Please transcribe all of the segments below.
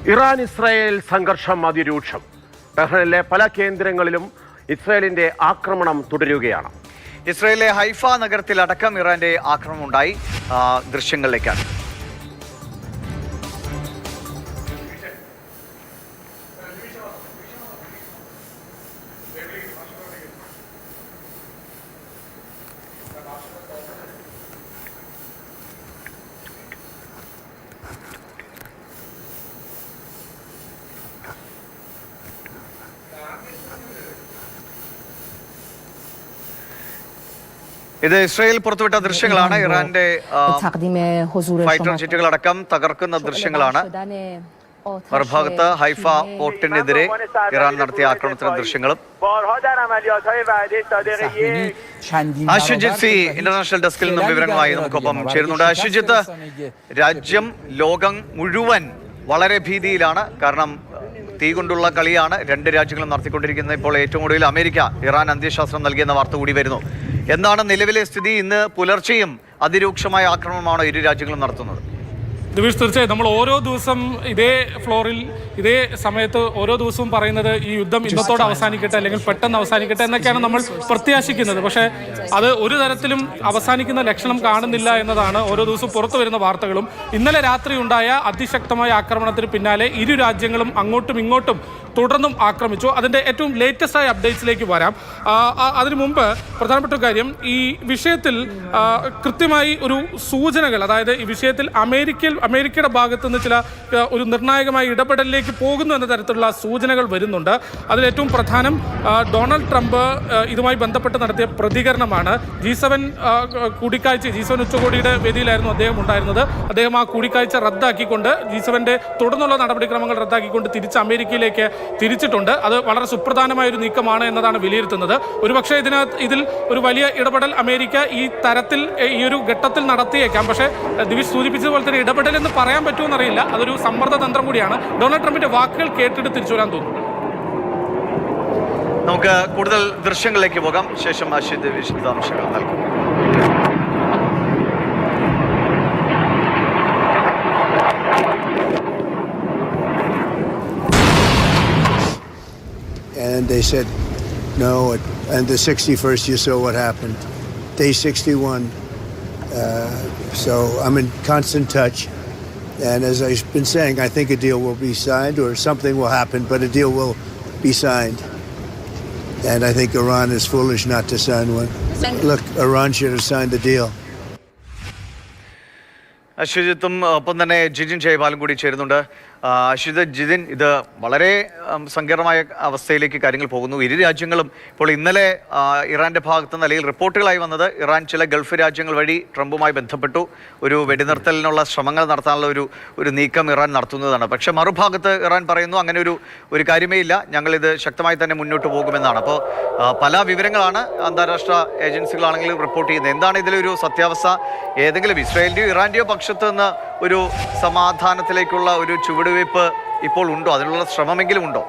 Iran Israel സംഘർഷം അതിരൂക്ഷം. ടെഹ്റാനിലെ പല കേന്ദ്രങ്ങളിലും ഇസ്രായേലിന്റെ ആക്രമണം തുടരുകയാണ്. ഇസ്രായേലിലെ ഹൈഫ നഗരത്തിലടക്കം ഇറാന്റെ ആക്രമണം ഉണ്ടായി. ദൃശ്യങ്ങളിലേക്കാണ്. ഇത് ഇസ്രായേൽ പുറത്തുവിട്ട ദൃശ്യങ്ങളാണ്. ഇറാന്റെ ഫൈറ്റർ ജെറ്റുകളടക്കം തകർക്കുന്ന ദൃശ്യങ്ങളാണ്. മറുഭാഗത്ത് ഹൈഫ പോർട്ടിനെതിരെ ഇറാൻ നടത്തിയ ആക്രമണത്തിന്റെ ദൃശ്യങ്ങളും. അശ്വജിത്ത് സി ഇന്റർനാഷണൽ ഡെസ്കിൽ നിന്നും വിവരങ്ങളുമായി നമുക്കൊപ്പം ചേരുന്നുണ്ട്. അശ്വജിത്ത്, രാജ്യം ലോകം മുഴുവൻ വളരെ ഭീതിയിലാണ്. കാരണം തീ കൊണ്ടുള്ള കളിയാണ് രണ്ട് രാജ്യങ്ങളും നടത്തിക്കൊണ്ടിരിക്കുന്നത്. ഇപ്പോൾ ഏറ്റവും കൂടുതൽ അമേരിക്ക ഇറാൻ അന്ത്യശാസ്ത്രം നൽകിയെന്ന വാർത്ത കൂടി വരുന്നു. എന്താണ് നിലവിലെ സ്ഥിതി? ഇന്ന് പുലർച്ചെയും അതിരൂക്ഷമായ ആക്രമണമാണോ ഇരു രാജ്യങ്ങളും നടത്തുന്നത്? ദിവിഷ്, തീർച്ചയായും നമ്മൾ ഓരോ ദിവസം ഇതേ ഫ്ലോറിൽ ഇതേ സമയത്ത് ഓരോ ദിവസവും പറയുന്നത് ഈ യുദ്ധം ഇന്നത്തോടെ അവസാനിക്കട്ടെ, അല്ലെങ്കിൽ പെട്ടെന്ന് അവസാനിക്കട്ടെ എന്നൊക്കെയാണ് നമ്മൾ പ്രത്യാശിക്കുന്നത്. പക്ഷേ അത് ഒരു തരത്തിലും അവസാനിക്കുന്ന ലക്ഷണം കാണുന്നില്ല എന്നതാണ് ഓരോ ദിവസവും പുറത്തു വരുന്ന വാർത്തകളും. ഇന്നലെ രാത്രി ഉണ്ടായ അതിശക്തമായ ആക്രമണത്തിന് പിന്നാലെ ഇരു രാജ്യങ്ങളും അങ്ങോട്ടും ഇങ്ങോട്ടും തുടർന്നും ആക്രമിച്ചു. അതിൻ്റെ ഏറ്റവും ലേറ്റസ്റ്റ് ആയ അപ്ഡേറ്റ്സിലേക്ക് വരാം. അതിനു മുമ്പ് പ്രധാനപ്പെട്ട കാര്യം, ഈ വിഷയത്തിൽ കൃത്യമായി ഒരു സൂചനകൾ, അതായത് ഈ വിഷയത്തിൽ അമേരിക്കയുടെ ഭാഗത്തു നിന്ന് ചില ഒരു നിർണായകമായ ഇടപെടലിലേക്ക് പോകുന്നു എന്ന തരത്തിലുള്ള സൂചനകൾ വരുന്നുണ്ട്. അതിലേറ്റവും പ്രധാനം ഡൊണാൾഡ് ട്രംപ് ഇതുമായി ബന്ധപ്പെട്ട് നടത്തിയ പ്രതികരണമാണ്. G7 കൂടിക്കാഴ്ച, G7 ഉച്ചകോടിയുടെ വേദിയിലായിരുന്നു അദ്ദേഹം ഉണ്ടായിരുന്നത്. അദ്ദേഹം ആ കൂടിക്കാഴ്ച റദ്ദാക്കിക്കൊണ്ട് G7ന്റെ തുടർന്നുള്ള നടപടിക്രമങ്ങൾ റദ്ദാക്കിക്കൊണ്ട് തിരിച്ച് അമേരിക്കയിലേക്ക് തിരിച്ചിട്ടുണ്ട്. അത് വളരെ സുപ്രധാനമായ ഒരു നീക്കമാണ് എന്നതാണ് വിലയിരുത്തുന്നത്. ഒരുപക്ഷെ ഇതിൽ ഒരു വലിയ ഇടപെടൽ അമേരിക്ക ഈ തരത്തിൽ ഈ ഒരു ഘട്ടത്തിൽ നടത്തിയേക്കാം. പക്ഷേ ദിവിഷ് സൂചിപ്പിച്ചതുപോലെ തന്നെ ഇടപെടൽ എന്ന് പറയാൻ പറ്റുമെന്നറിയില്ല. അതൊരു സമ്മർദ്ദ തന്ത്രം കൂടിയാണ്. ഡൊണാൾഡ് ട്രംപിന്റെ വാക്കുകൾ കേട്ടിട്ട് തിരിച്ചു വരാൻ തോന്നുന്നു. നമുക്ക് കൂടുതൽ ദൃശ്യങ്ങളിലേക്ക് പോകാം. ശേഷം അശ്വത് വിശദാംശങ്ങൾ നൽകും. And they said no, and the 61st you saw what happened. Day 61. So I'm in constant touch. And as I've been saying, I think a deal will be signed, or something will happen, but a deal will be signed. And I think Iran is foolish not to sign one. Look, Iran should have signed the deal. അശ്വജിത്തും ഒപ്പം തന്നെ ജിതിൻ ജയ്പാലും കൂടി ചേരുന്നുണ്ട്. ജിതിൻ, ഇത് വളരെ സങ്കീർണമായ അവസ്ഥയിലേക്ക് കാര്യങ്ങൾ പോകുന്നു. ഇരു രാജ്യങ്ങളും ഇപ്പോൾ ഇന്നലെ ഇറാന്റെ ഭാഗത്ത് നിന്ന് അല്ലെങ്കിൽ റിപ്പോർട്ടുകളായി വന്നത് ഇറാൻ ചില ഗൾഫ് രാജ്യങ്ങൾ വഴി ട്രംപുമായി ബന്ധപ്പെട്ടു ഒരു വെടിനിർത്തലിനുള്ള ശ്രമങ്ങൾ നടത്താനുള്ള ഒരു നീക്കം ഇറാൻ നടത്തുന്നതാണ്. പക്ഷേ മറുഭാഗത്ത് ഇറാൻ പറയുന്നു അങ്ങനെ ഒരു കാര്യമേ ഇല്ല, ഞങ്ങളിത് ശക്തമായി തന്നെ മുന്നോട്ട് പോകുമെന്നാണ്. അപ്പോൾ പല വിവരങ്ങളാണ് അന്താരാഷ്ട്ര ഏജൻസികളാണെങ്കിലും റിപ്പോർട്ട് ചെയ്യുന്നത്. എന്താണ് ഇതിലൊരു സത്യാവസ്ഥ? ഏതെങ്കിലും ഇസ്രായേലിൻ്റെയോ ഇറാൻ്റെയോ പക്ഷത്ത് നിന്ന് ഒരു സമാധാനത്തിലേക്കുള്ള ഒരു ചുവടുവയ്പ് ഇപ്പോൾ ഉണ്ടോ? അതിനുള്ള ശ്രമമെങ്കിലും ഉണ്ടോ?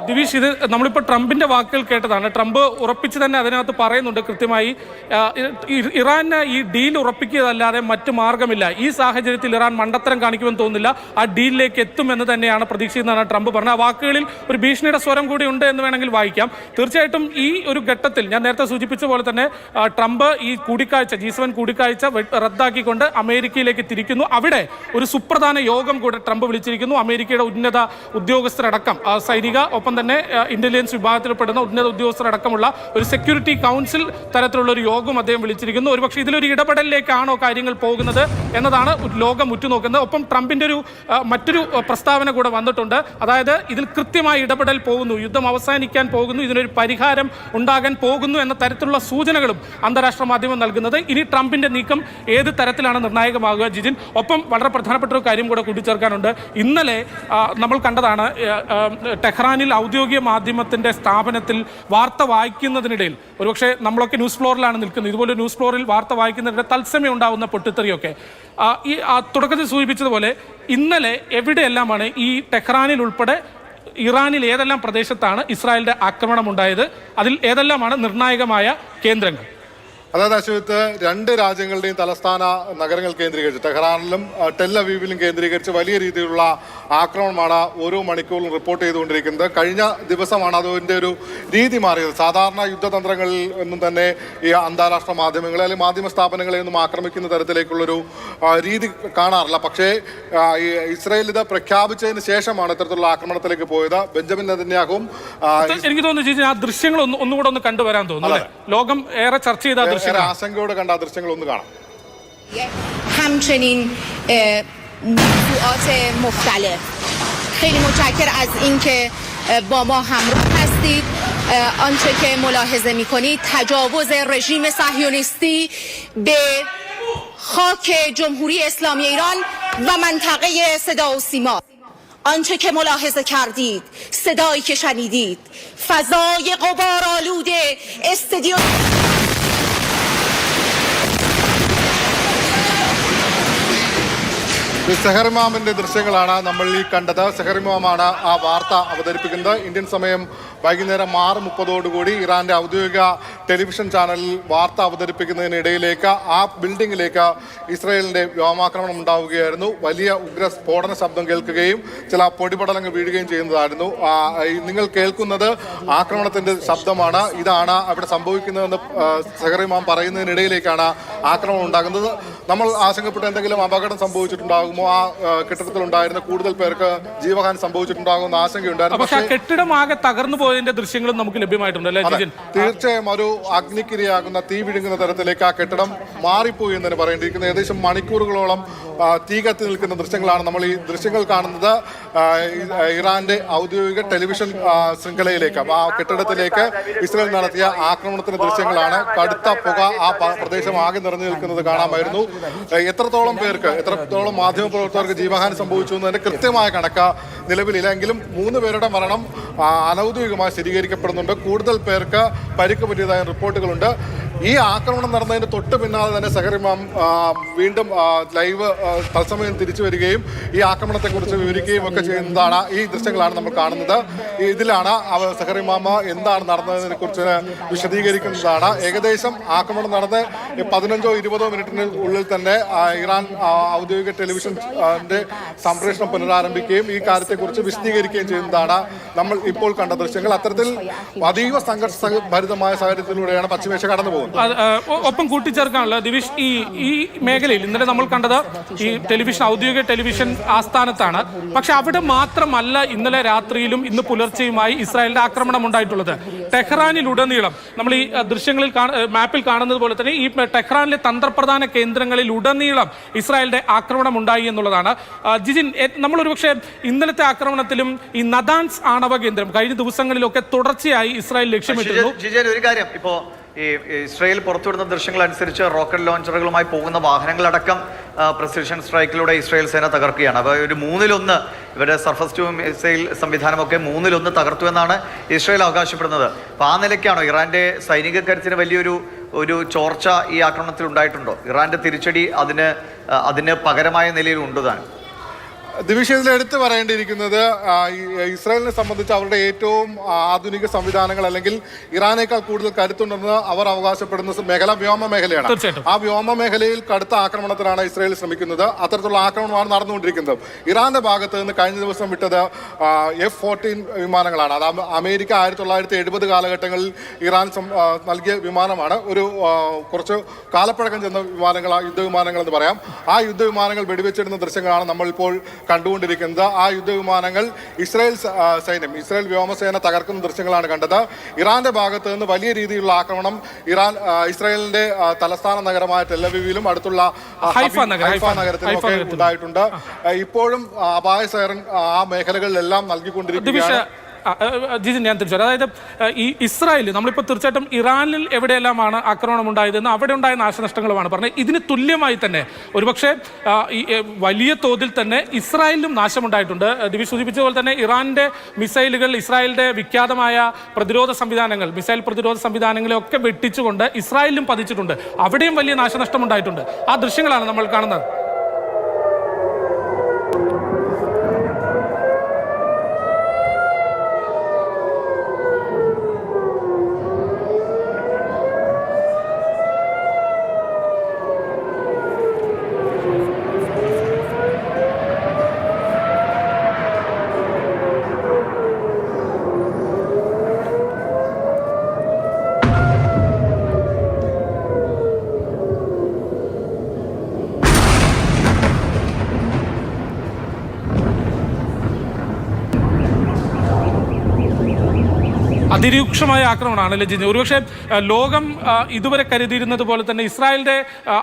ദിവിഷ്, ഇത് നമ്മളിപ്പോൾ ട്രംപിന്റെ വാക്കുകൾ കേട്ടതാണ്. ട്രംപ് ഉറപ്പിച്ച് തന്നെ അതിനകത്ത് പറയുന്നുണ്ട് കൃത്യമായി, ഇറാന് ഈ ഡീൽ ഉറപ്പിക്കുകയല്ലാതെ മറ്റു മാർഗമില്ല. ഈ സാഹചര്യത്തിൽ ഇറാൻ മണ്ടത്തരം കാണിക്കുമെന്ന് തോന്നുന്നില്ല, ആ ഡീലിലേക്ക് എത്തുമെന്ന് തന്നെയാണ് പ്രതീക്ഷിക്കുന്നതാണ് ട്രംപ് പറഞ്ഞത്. ആ വാക്കുകളിൽ ഒരു ഭീഷണിയുടെ സ്വരം കൂടി ഉണ്ട് എന്ന് വേണമെങ്കിൽ വായിക്കാം. തീർച്ചയായിട്ടും ഈ ഒരു ഘട്ടത്തിൽ ഞാൻ നേരത്തെ സൂചിപ്പിച്ച പോലെ തന്നെ ട്രംപ് ഈ കൂടിക്കാഴ്ച G7 കൂടിക്കാഴ്ച റദ്ദാക്കിക്കൊണ്ട് അമേരിക്കയിലേക്ക് തിരിക്കുന്നു. അവിടെ ഒരു സുപ്രധാന യോഗം കൂടെ ട്രംപ് വിളിച്ചിരിക്കുന്നു. അമേരിക്കയുടെ ഉന്നത ഉദ്യോഗസ്ഥരടക്കം, സൈനിക ഒപ്പം തന്നെ ഇന്റലിജൻസ് വിഭാഗത്തിൽപ്പെടുന്ന ഉന്നത ഉദ്യോഗസ്ഥരടക്കമുള്ള ഒരു സെക്യൂരിറ്റി കൗൺസിൽ തരത്തിലുള്ള ഒരു യോഗം അദ്ദേഹം വിളിച്ചിരിക്കുന്നു. ഒരുപക്ഷെ ഇതിലൊരു ഇടപെടലിലേക്കാണോ കാര്യങ്ങൾ പോകുന്നത് എന്നതാണ് ലോകം ഉറ്റുനോക്കുന്നത്. ഒപ്പം ട്രംപിന്റെ മറ്റൊരു പ്രസ്താവന കൂടെ വന്നിട്ടുണ്ട്. അതായത് ഇതിൽ കൃത്യമായി ഇടപെടൽ പോകുന്നു, യുദ്ധം അവസാനിക്കാൻ പോകുന്നു, ഇതിനൊരു പരിഹാരം ഉണ്ടാകാൻ പോകുന്നു എന്ന തരത്തിലുള്ള സൂചനകളും അന്താരാഷ്ട്ര മാധ്യമം നൽകുന്നത്. ഇനി ട്രംപിന്റെ നീക്കം ഏത് തരത്തിലാണ് നിർണായകമാകുക ജിജിൻ? ഒപ്പം വളരെ പ്രധാനപ്പെട്ട ഒരു കാര്യം കൂടെ കൂട്ടിച്ചേർക്കാനുണ്ട്. ഇന്നലെ നമ്മൾ കണ്ടതാണ് ടെഹ്റാനിൽ ഔദ്യോഗിക മാധ്യമത്തിന്റെ സ്ഥാപനത്തിൽ വാർത്ത വായിക്കുന്നതിനിടയിൽ, ഒരുപക്ഷെ നമ്മളൊക്കെ ന്യൂസ് ഫ്ലോറിലാണ് നിൽക്കുന്നത്, ഇതുപോലെ ന്യൂസ് ഫ്ലോറിൽ വാർത്ത വായിക്കുന്നതിനിടെ തത്സമയം ഉണ്ടാകുന്ന പൊട്ടിത്തെറിയൊക്കെ ഈ തുടക്കത്തിൽ സൂചിപ്പിച്ചതുപോലെ ഇന്നലെ എവിടെയെല്ലാമാണ് ഈ ടെഹ്റാനിൽ ഉൾപ്പെടെ ഇറാനിൽ ഏതെല്ലാം പ്രദേശത്താണ് ഇസ്രായേലിന്റെ ആക്രമണം ഉണ്ടായത്, അതിൽ ഏതെല്ലാമാണ് നിർണായകമായ കേന്ദ്രങ്ങൾ? അതായത് അശ്വത്ത് രണ്ട് രാജ്യങ്ങളുടെയും തലസ്ഥാന നഗരങ്ങൾ കേന്ദ്രീകരിച്ച് ടെഹ്റാനിലും ടെൽ-അവീവിലും കേന്ദ്രീകരിച്ച് വലിയ രീതിയിലുള്ള ആക്രമണമാണ് ഓരോ മണിക്കൂറിലും റിപ്പോർട്ട് ചെയ്തുകൊണ്ടിരിക്കുന്നത്. കഴിഞ്ഞ ദിവസമാണ് അതിൻ്റെ ഒരു രീതി മാറിയത്. സാധാരണ യുദ്ധതന്ത്രങ്ങളിൽ ഒന്നും തന്നെ ഈ അന്താരാഷ്ട്ര മാധ്യമങ്ങളെ അല്ലെങ്കിൽ മാധ്യമ സ്ഥാപനങ്ങളെ ഒന്നും ആക്രമിക്കുന്ന തരത്തിലേക്കുള്ളൊരു രീതി കാണാറില്ല. പക്ഷേ ഈ ഇസ്രായേൽ ഇത് പ്രഖ്യാപിച്ചതിന് ശേഷമാണ് ഇത്തരത്തിലുള്ള ആക്രമണത്തിലേക്ക് പോയത്. ബെഞ്ചമിൻ നെതന്യാഹുവും എനിക്ക് തോന്നുന്നു ആ ദൃശ്യങ്ങൾ ഒന്നുകൂടെ ഒന്ന് കണ്ടുവരാൻ തോന്നുന്നു. ലോകം ഏറെ ചർച്ച ചെയ്ത ആശങ്കയോടെ കണ്ട ആ ദൃശ്യങ്ങൾ ഒന്ന് കാണാം. همچنین موضوعات مختلف خیلی متشکر از اینکه با ما همراه هستید. آنچه که ملاحظه می‌کنید تجاوز رژیم صهیونیستی به خاک جمهوری اسلامی ایران و منطقه صدا و سیما. آنچه که ملاحظه کردید، صدایی که شنیدید، فضای غبارآلود استودیو സെഹറിമാമിന്റെ ദൃശ്യങ്ങളാണ് നമ്മൾ ഈ കണ്ടത്. സെഹറിമാമാണ് ആ വാർത്ത അവതരിപ്പിക്കുന്നത്. ഇന്ത്യൻ സമയം വൈകുന്നേരം 6:30 ഇറാന്റെ ഔദ്യോഗിക ടെലിവിഷൻ ചാനലിൽ വാർത്ത അവതരിപ്പിക്കുന്നതിനിടയിലേക്ക് ആ ബിൽഡിങ്ങിലേക്ക് ഇസ്രായേലിന്റെ വ്യോമാക്രമണം ഉണ്ടാവുകയായിരുന്നു. വലിയ ഉഗ്ര സ്ഫോടന ശബ്ദം കേൾക്കുകയും ചില പൊടിപടലങ്ങൾ വീഴുകയും ചെയ്യുന്നതായിരുന്നു. നിങ്ങൾ കേൾക്കുന്നത് ആക്രമണത്തിന്റെ ശബ്ദമാണ്. ഇതാണ് അവിടെ സംഭവിക്കുന്നതെന്ന് സെഹറിമാം പറയുന്നതിനിടയിലേക്കാണ് ആക്രമണം ഉണ്ടാകുന്നത്. നമ്മൾ ആശങ്കപ്പെട്ട എന്തെങ്കിലും അപകടം സംഭവിച്ചിട്ടുണ്ടാകും, ആ കെട്ടിടത്തിലുണ്ടായിരുന്ന കൂടുതൽ പേർക്ക് ജീവഹാനി സംഭവിച്ചിട്ടുണ്ടാകുന്ന ആശങ്കയുണ്ടായിരുന്നു. പക്ഷേ കെട്ടിടം ആകെ തകർന്നു പോയതിന്റെ ദൃശ്യങ്ങളും നമുക്ക് ലഭ്യമായിട്ടുണ്ട്. തീർച്ചയായും ഒരു അഗ്നിക്കിരയാകുന്ന തീ വിഴുങ്ങുന്ന തരത്തിലേക്ക് ആ കെട്ടിടം മാറിപ്പോയി എന്ന് തന്നെ പറയേണ്ടിയിരിക്കുന്നത്. ഏകദേശം മണിക്കൂറുകളോളം തീ കത്തി നിൽക്കുന്ന ദൃശ്യങ്ങളാണ് നമ്മൾ ഈ ദൃശ്യങ്ങൾ കാണുന്നത്. ഇറാന്റെ ഔദ്യോഗിക ടെലിവിഷൻ ശൃംഖലയിലേക്ക് ആ കെട്ടിടത്തിലേക്ക് ഇസ്രായേൽ നടത്തിയ ആക്രമണത്തിന്റെ ദൃശ്യങ്ങളാണ്. കടുത്ത പുക ആ പ്രദേശം ആകെ നിറഞ്ഞു നിൽക്കുന്നത് കാണാമായിരുന്നു. എത്രത്തോളം മാധ്യമപ്രവർത്തകർക്ക് ജീവഹാനി സംഭവിച്ചു എന്നതിന്റെ കൃത്യമായ കണക്ക് നിലവിലില്ലെങ്കിലും 3 പേരുടെ മരണം അനൗദ്യോഗികമായി സ്ഥിരീകരിക്കപ്പെടുന്നുണ്ട്. കൂടുതൽ പേർക്ക് പരിക്ക് പറ്റിയതായ റിപ്പോർട്ടുകളുണ്ട്. ഈ ആക്രമണം നടന്നതിന് തൊട്ട് പിന്നാലെ തന്നെ സെഹറിമാം വീണ്ടും ലൈവ് തത്സമയം തിരിച്ചു വരികയും ഈ ആക്രമണത്തെക്കുറിച്ച് വിവരിക്കുകയും ഒക്കെ ചെയ്യുന്നതാണ്. ഈ ദൃശ്യങ്ങളാണ് നമ്മൾ കാണുന്നത്. ഇതിലാണ് സെഹറിമാമ എന്താണ് നടന്നതിനെ കുറിച്ച് വിശദീകരിക്കുന്നതാണ്. ഏകദേശം ആക്രമണം നടന്ന് 15-20 മിനിറ്റിന് ഉള്ളിൽ തന്നെ ഇറാൻ ഔദ്യോഗിക ടെലിവിഷന്റെ സംപ്രേഷണം പുനരാരംഭിക്കുകയും ഈ കാര്യത്തെക്കുറിച്ച് വിശദീകരിക്കുകയും ചെയ്യുന്നതാണ് നമ്മൾ ഇപ്പോൾ കണ്ട ദൃശ്യങ്ങൾ. അത്തരത്തിൽ അതീവ സംഘർഷഭരിതമായ സാഹചര്യത്തിലൂടെയാണ് പശ്ചിമേഷ്യ കടന്നു പോകുന്നത്. ഒപ്പം കൂട്ടിച്ചേർക്കാനുള്ള ദിവിഷ് ഈ മേഖലയിൽ ഇന്നലെ നമ്മൾ കണ്ടത് ഈ ഔദ്യോഗിക ടെലിവിഷൻ ആസ്ഥാനത്താണ്. പക്ഷെ അവിടെ മാത്രമല്ല ഇന്നലെ രാത്രിയിലും ഇന്ന് പുലർച്ചെയുമായി ഇസ്രായേലിന്റെ ആക്രമണം ഉണ്ടായിട്ടുള്ളത്. ടെഹ്റാനിലുടനീളം നമ്മൾ ഈ ദൃശ്യങ്ങളിൽ മാപ്പിൽ കാണുന്നത് പോലെ തന്നെ ഈ ടെഹ്റാനിലെ തന്ത്രപ്രധാന കേന്ദ്രങ്ങളിൽ ഉടനീളം ഇസ്രായേലിന്റെ ആക്രമണം ഉണ്ടായി എന്നുള്ളതാണ്. ജിജിൻ, നമ്മൾ ഒരുപക്ഷെ ഇന്നലത്തെ ആക്രമണത്തിലും ഈ നദാൻസ് ആണവ കേന്ദ്രം കഴിഞ്ഞ ദിവസങ്ങളിലൊക്കെ തുടർച്ചയായി ഇസ്രായേൽ ലക്ഷ്യമിട്ടിരുന്നു. ജിജിൻ, ഒരു കാര്യം, ഇപ്പോ ഈ ഇസ്രായേൽ പുറത്തുവിടുന്ന ദൃശ്യങ്ങൾ അനുസരിച്ച് റോക്കറ്റ് ലോഞ്ചറുകളുമായി പോകുന്ന വാഹനങ്ങളടക്കം പ്രിസിഷൻ സ്ട്രൈക്കിലൂടെ ഇസ്രായേൽ സേന തകർക്കുകയാണ്. അപ്പോൾ ഒരു 1/3 ഇവരുടെ സർഫസ് ടു മിസൈൽ സംവിധാനമൊക്കെ 1/3 തകർത്തു എന്നാണ് ഇസ്രായേൽ അവകാശപ്പെടുന്നത്. അപ്പോൾ ആ നിലയ്ക്കാണോ ഇറാന്റെ സൈനിക കരുത്തിന് വലിയൊരു ചോർച്ച ഈ ആക്രമണത്തിൽ ഉണ്ടായിട്ടുണ്ടോ? ഇറാന്റെ തിരിച്ചടി അതിന് പകരമായ നിലയിൽ ഉണ്ടുതാൻ? ദിവിഷയത്തിൽ എടുത്തു പറയേണ്ടിയിരിക്കുന്നത് ഇസ്രായേലിനെ സംബന്ധിച്ച് അവരുടെ ഏറ്റവും ആധുനിക സംവിധാനങ്ങൾ അല്ലെങ്കിൽ ഇറാനേക്കാൾ കൂടുതൽ കരുത്തുണ്ടെന്ന് അവർ അവകാശപ്പെടുന്ന മേഖല വ്യോമ മേഖലയാണ്. ആ വ്യോമ മേഖലയിൽ കടുത്ത ആക്രമണത്തിനാണ് ഇസ്രായേൽ ശ്രമിക്കുന്നത്. അത്തരത്തിലുള്ള ആക്രമണമാണ് നടന്നുകൊണ്ടിരിക്കുന്നത്. ഇറാന്റെ ഭാഗത്ത് നിന്ന് കഴിഞ്ഞ ദിവസം വിട്ടത് F-14 വിമാനങ്ങളാണ്. അത് അമേരിക്ക 1970 കാലഘട്ടങ്ങളിൽ ഇറാൻ നൽകിയ വിമാനമാണ്. കുറച്ച് കാലപ്പഴക്കം ചെന്ന യുദ്ധവിമാനങ്ങൾ എന്ന് പറയാം. ആ യുദ്ധവിമാനങ്ങൾ വെടിവെച്ചിടുന്ന ദൃശ്യങ്ങളാണ് നമ്മളിപ്പോൾ കണ്ടുകൊണ്ടിരിക്കുന്നത്. ആ യുദ്ധവിമാനങ്ങൾ ഇസ്രായേൽ വ്യോമസേന തകർക്കുന്ന ദൃശ്യങ്ങളാണ് കണ്ടത്. ഇറാന്റെ ഭാഗത്ത് നിന്ന് വലിയ രീതിയിലുള്ള ആക്രമണം ഇസ്രായേലിന്റെ തലസ്ഥാന നഗരമായ ടെൽ-അവീവിലും അടുത്തുള്ള ഹൈഫ നഗരത്തിലും ഒക്കെ ഉണ്ടായിട്ടുണ്ട്. ഇപ്പോഴും അപായ സൈറൻ ആ മേഖലകളിലെല്ലാം നൽകിക്കൊണ്ടിരിക്കുകയാണ്. ജിജിൻ, ഞാൻ തിരിച്ചു. അതായത് ഈ ഇസ്രായേൽ നമ്മളിപ്പോൾ തീർച്ചയായിട്ടും ഇറാനിൽ എവിടെയെല്ലാമാണ് ആക്രമണം ഉണ്ടായതെന്ന് അവിടെ ഉണ്ടായ നാശനഷ്ടങ്ങളുമാണ് പറഞ്ഞത്. ഇതിന് തുല്യമായി തന്നെ ഒരുപക്ഷെ ഈ വലിയ തോതിൽ തന്നെ ഇസ്രായേലിലും നാശമുണ്ടായിട്ടുണ്ട്. ദിവിഷ് സൂചിപ്പിച്ച പോലെ തന്നെ ഇറാന്റെ മിസൈലുകൾ, ഇസ്രായേലിന്റെ വിഖ്യാതമായ മിസൈൽ പ്രതിരോധ സംവിധാനങ്ങളെ ഒക്കെ വെട്ടിച്ചുകൊണ്ട് ഇസ്രായേലിലും പതിച്ചിട്ടുണ്ട്. അവിടെയും വലിയ നാശനഷ്ടം ഉണ്ടായിട്ടുണ്ട്. ആ ദൃശ്യങ്ങളാണ് നമ്മൾ കാണുന്നത്. അതിരൂക്ഷമായ ആക്രമണമാണല്ലേ ജിജി? ഒരുപക്ഷെ ലോകം ഇതുവരെ കരുതിയിരുന്നത് പോലെ തന്നെ ഇസ്രായേലിന്റെ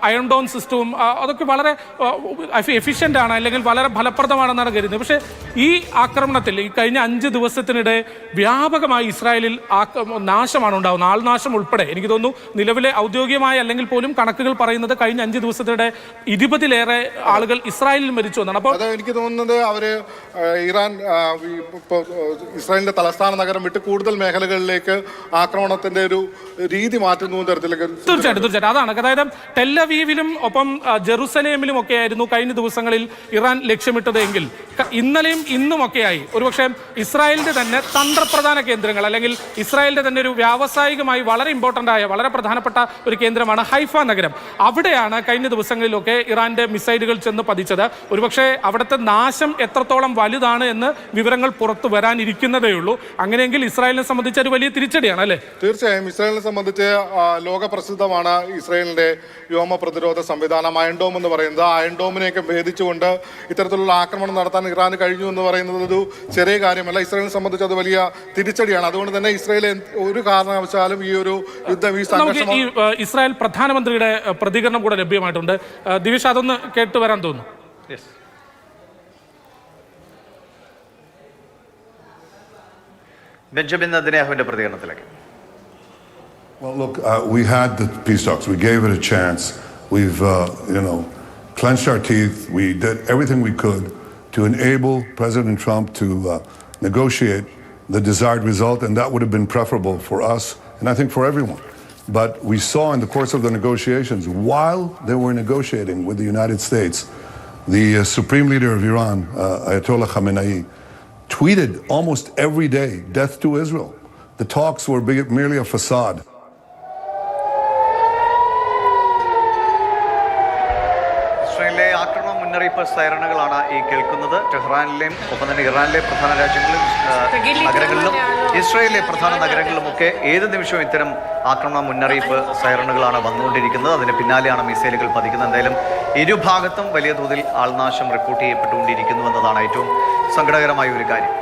അയൺ ഡോം സിസ്റ്റവും അതൊക്കെ വളരെ എഫിഷ്യൻ്റ് ആണ്, അല്ലെങ്കിൽ വളരെ ഫലപ്രദമാണെന്നാണ് കരുതുന്നത്. പക്ഷേ ഈ ആക്രമണത്തിൽ ഈ കഴിഞ്ഞ 5 ദിവസത്തിനിടെ വ്യാപകമായി ഇസ്രായേലിൽ നാശമാണ് ഉണ്ടാകുന്നത്, ആൾനാശം ഉൾപ്പെടെ. എനിക്ക് തോന്നുന്നു നിലവിലെ ഔദ്യോഗികമായ അല്ലെങ്കിൽ പോലും കണക്കുകൾ പറയുന്നത് കഴിഞ്ഞ 5 ദിവസത്തിനിടെ 20-ലേറെ ആളുകൾ ഇസ്രായേലിൽ മരിച്ചു എന്നാണ്. അപ്പോൾ എനിക്ക് തോന്നുന്നത് അവര് ഇറാൻ ഇസ്രായേലിന്റെ തലസ്ഥാന നഗരം വിട്ട് കൂടുതൽ മേഖലകളിലേക്ക് ആക്രമണത്തിന്റെ ഒരു രീതി മാറ്റുന്ന തരത്തിലേക്ക്. തീർച്ചയായിട്ടും അതാണ്. അതായത് ടെല്ലവീവിലും ഒപ്പം ജെറുസലേമിലും ഒക്കെ ആയിരുന്നു കഴിഞ്ഞ ദിവസങ്ങളിൽ ഇറാൻ ലക്ഷ്യമിട്ടത് എങ്കിൽ ഇന്നലെയും ഇന്നും ഒക്കെയായി ഒരുപക്ഷെ ഇസ്രായേലിന്റെ തന്നെ തന്ത്രപ്രധാന കേന്ദ്രങ്ങൾ, അല്ലെങ്കിൽ ഇസ്രായേലിന്റെ തന്നെ ഒരു വ്യാവസായികമായി വളരെ ഇമ്പോർട്ടൻ്റ് ആയ വളരെ പ്രധാനപ്പെട്ട ഒരു കേന്ദ്രമാണ് ഹൈഫ നഗരം. അവിടെയാണ് കഴിഞ്ഞ ദിവസങ്ങളിലൊക്കെ ഇറാന്റെ മിസൈലുകൾ ചെന്ന് പതിച്ചത്. ഒരുപക്ഷെ അവിടുത്തെ നാശം എത്രത്തോളം വലുതാണ് എന്ന് വിവരങ്ങൾ പുറത്തു വരാനിരിക്കുന്നതേ ഉള്ളൂ. അങ്ങനെയെങ്കിൽ ഇസ്രായേലിനെ സംബന്ധിച്ച് ഒരു വലിയ തിരിച്ചടിയാണ് അല്ലേ? തീർച്ചയായും ഇസ്രായേലിനെ സംബന്ധിച്ച് ലോക പ്രസിദ്ധമാണ് ഇസ്രായേലിന്റെ വ്യോമ പ്രതിരോധ സംവിധാനം അയൺ ഡോം എന്ന് പറയുന്നത്. അയൺ ഡോമിനെയൊക്കെ ഭേദിച്ചുകൊണ്ട് ഇത്തരത്തിലുള്ള ആക്രമണം നടത്താൻ ഇറാന് കഴിഞ്ഞു എന്ന് പറയുന്നത് ഒരു ചെറിയ കാര്യമല്ല. ഇസ്രായേലിനെ സംബന്ധിച്ച് അത് വലിയ തിരിച്ചടിയാണ്. അതുകൊണ്ട് തന്നെ ഇസ്രായേൽ ഒരു കാരണവശാലും ഈ ഒരു യുദ്ധം ഈ സംഘർഷം. ഇസ്രായേൽ പ്രധാനമന്ത്രിയുടെ പ്രതികരണം കൂടെ ലഭ്യമായിട്ടുണ്ട്. ദിവിഷ, അതൊന്ന് കേട്ടു വരാൻ തോന്നുന്നു. ബെഞ്ചമിൻ നെതന്യാഹുവിന്റെ പ്രതികരണത്തിലേക്ക്. Well, look, we had the peace talks. We gave it a chance. We've, clenched our teeth. We did everything we could to enable President Trump to negotiate the desired result, and that would have been preferable for us and I think for everyone. But we saw in the course of the negotiations, while they were negotiating with the United States, the Supreme Leader of Iran, Ayatollah Khamenei, tweeted almost every day, "Death to Israel." The talks were merely a facade. ഇസ്രായേലിലെ ആക്രമണ മുന്നറിയിപ്പ് സൈറണുകളാണ് ഈ കേൾക്കുന്നത്. ടെഹ്റാനിലെയും ഒപ്പം തന്നെ ഇറാനിലെ പ്രധാന രാജ്യങ്ങളിലും നഗരങ്ങളിലും ഇസ്രായേലിലെ പ്രധാന നഗരങ്ങളിലുമൊക്കെ ഏത് നിമിഷവും ഇത്തരം ആക്രമണ മുന്നറിയിപ്പ് സൈറണുകളാണ് വന്നുകൊണ്ടിരിക്കുന്നത്. അതിന് പിന്നാലെയാണ് മിസൈലുകൾ പതിക്കുന്നത്. എന്തായാലും ഇരുഭാഗത്തും വലിയ തോതിൽ ആൾനാശം റിപ്പോർട്ട് ചെയ്യപ്പെട്ടുകൊണ്ടിരിക്കുന്നു എന്നതാണ് ഏറ്റവും സങ്കടകരമായ ഒരു കാര്യം.